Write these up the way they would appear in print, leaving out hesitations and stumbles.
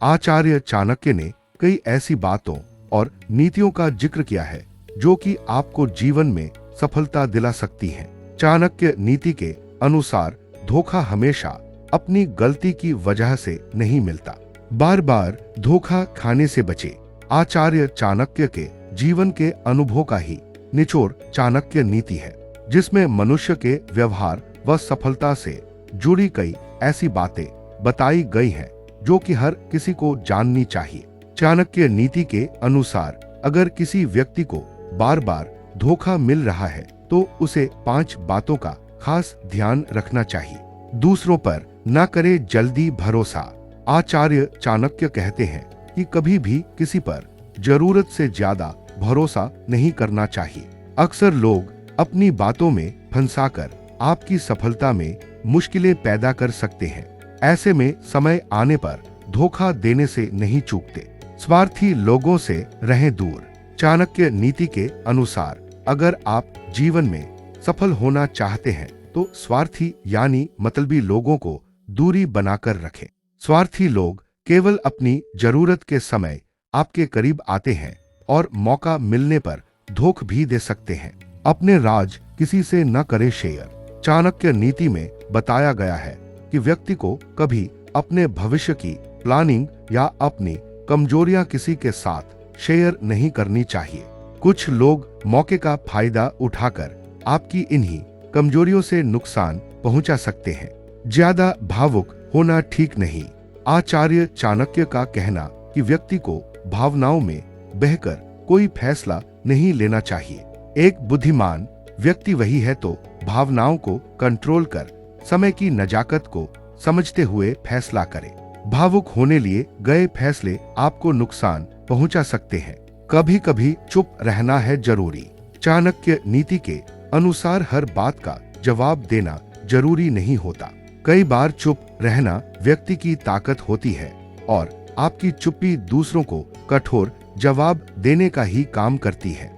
आचार्य चाणक्य ने कई ऐसी बातों और नीतियों का जिक्र किया है जो कि आपको जीवन में सफलता दिला सकती हैं। चाणक्य नीति के अनुसार धोखा हमेशा अपनी गलती की वजह से नहीं मिलता। बार बार धोखा खाने से बचे। आचार्य चाणक्य के जीवन के अनुभव का ही निचोड़ चाणक्य नीति है, जिसमें मनुष्य के व्यवहार व सफलता से जुड़ी कई ऐसी बातें बताई गई हैं जो कि हर किसी को जाननी चाहिए। चाणक्य नीति के अनुसार अगर किसी व्यक्ति को बार बार धोखा मिल रहा है तो उसे 5 बातों का खास ध्यान रखना चाहिए। दूसरों पर न करे जल्दी भरोसा। आचार्य चाणक्य कहते हैं कि कभी भी किसी पर जरूरत से ज्यादा भरोसा नहीं करना चाहिए। अक्सर लोग अपनी बातों में फंसाकर आपकी सफलता में मुश्किलें पैदा कर सकते हैं। ऐसे में समय आने पर धोखा देने से नहीं चूकते। स्वार्थी लोगों से रहें दूर। चाणक्य नीति के अनुसार अगर आप जीवन में सफल होना चाहते हैं तो स्वार्थी यानी मतलबी लोगों को दूरी बनाकर रखें। स्वार्थी लोग केवल अपनी जरूरत के समय आपके करीब आते हैं और मौका मिलने पर धोखा भी दे सकते हैं। अपने राज किसी से न करे शेयर। चाणक्य नीति में बताया गया है कि व्यक्ति को कभी अपने भविष्य की प्लानिंग या अपनी कमजोरियां किसी के साथ शेयर नहीं करनी चाहिए। कुछ लोग मौके का फायदा उठाकर आपकी इन्हीं कमजोरियों से नुकसान पहुंचा सकते हैं। ज्यादा भावुक होना ठीक नहीं। आचार्य चाणक्य का कहना कि व्यक्ति को भावनाओं में बहकर कोई फैसला नहीं लेना चाहिए। एक बुद्धिमान व्यक्ति वही है तो भावनाओं को कंट्रोल कर समय की नजाकत को समझते हुए फैसला करे। भावुक होने लिए गए फैसले आपको नुकसान पहुंचा सकते हैं। कभी कभी चुप रहना है जरूरी। चाणक्य नीति के अनुसार हर बात का जवाब देना जरूरी नहीं होता। कई बार चुप रहना व्यक्ति की ताकत होती है और आपकी चुप्पी दूसरों को कठोर जवाब देने का ही काम करती है।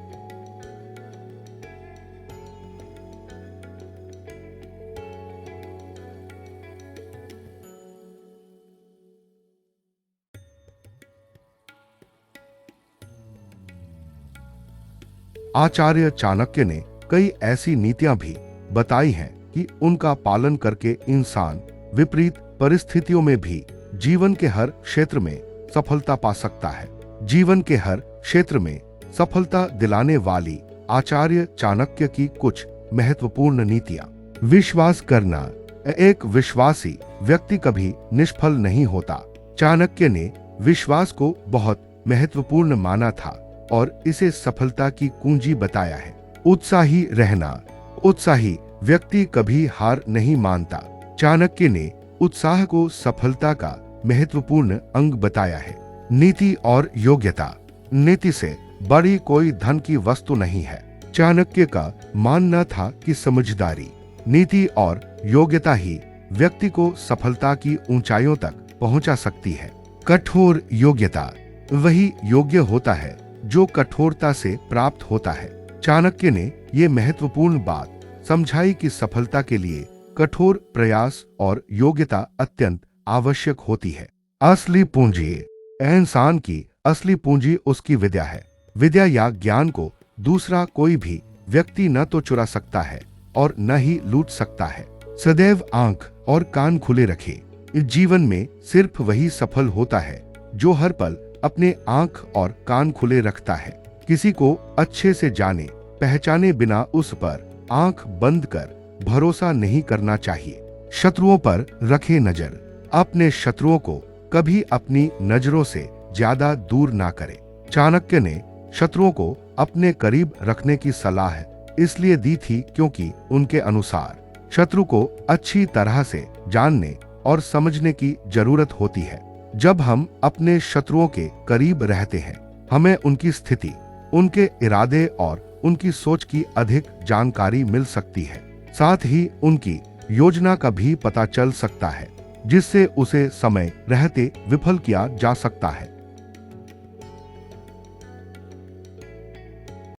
आचार्य चाणक्य ने कई ऐसी नीतियां भी बताई हैं कि उनका पालन करके इंसान विपरीत परिस्थितियों में भी जीवन के हर क्षेत्र में सफलता पा सकता है। जीवन के हर क्षेत्र में सफलता दिलाने वाली आचार्य चाणक्य की कुछ महत्वपूर्ण नीतियां। विश्वास करना। एक विश्वासी व्यक्ति कभी निष्फल नहीं होता। चाणक्य ने विश्वास को बहुत महत्वपूर्ण माना था और इसे सफलता की कुंजी बताया है। उत्साही रहना। उत्साही व्यक्ति कभी हार नहीं मानता। चाणक्य ने उत्साह को सफलता का महत्वपूर्ण अंग बताया है। नीति और योग्यता। नीति से बड़ी कोई धन की वस्तु नहीं है। चाणक्य का मानना था कि समझदारी, नीति और योग्यता ही व्यक्ति को सफलता की ऊंचाइयों तक पहुंचा सकती है। कठोर योग्यता। वही योग्य होता है जो कठोरता से प्राप्त होता है। चाणक्य ने ये महत्वपूर्ण बात समझाई कि सफलता के लिए कठोर प्रयास और योग्यता अत्यंत आवश्यक होती है। असली पूंजी। इंसान की असली पूंजी उसकी विद्या है। विद्या या ज्ञान को दूसरा कोई भी व्यक्ति न तो चुरा सकता है और न ही लूट सकता है। सदैव आंख और कान खुले रखे। इस जीवन में सिर्फ वही सफल होता है जो हर पल अपने आंख और कान खुले रखता है। किसी को अच्छे से जाने पहचाने बिना उस पर आंख बंद कर भरोसा नहीं करना चाहिए। शत्रुओं पर रखे नजर। अपने शत्रुओं को कभी अपनी नजरों से ज्यादा दूर ना करें। चाणक्य ने शत्रुओं को अपने करीब रखने की सलाह इसलिए दी थी क्योंकि उनके अनुसार शत्रु को अच्छी तरह से जानने और समझने की जरूरत होती है। जब हम अपने शत्रुओं के करीब रहते हैं, हमें उनकी स्थिति, उनके इरादे और उनकी सोच की अधिक जानकारी मिल सकती है। साथ ही उनकी योजना का भी पता चल सकता है जिससे उसे समय रहते विफल किया जा सकता है।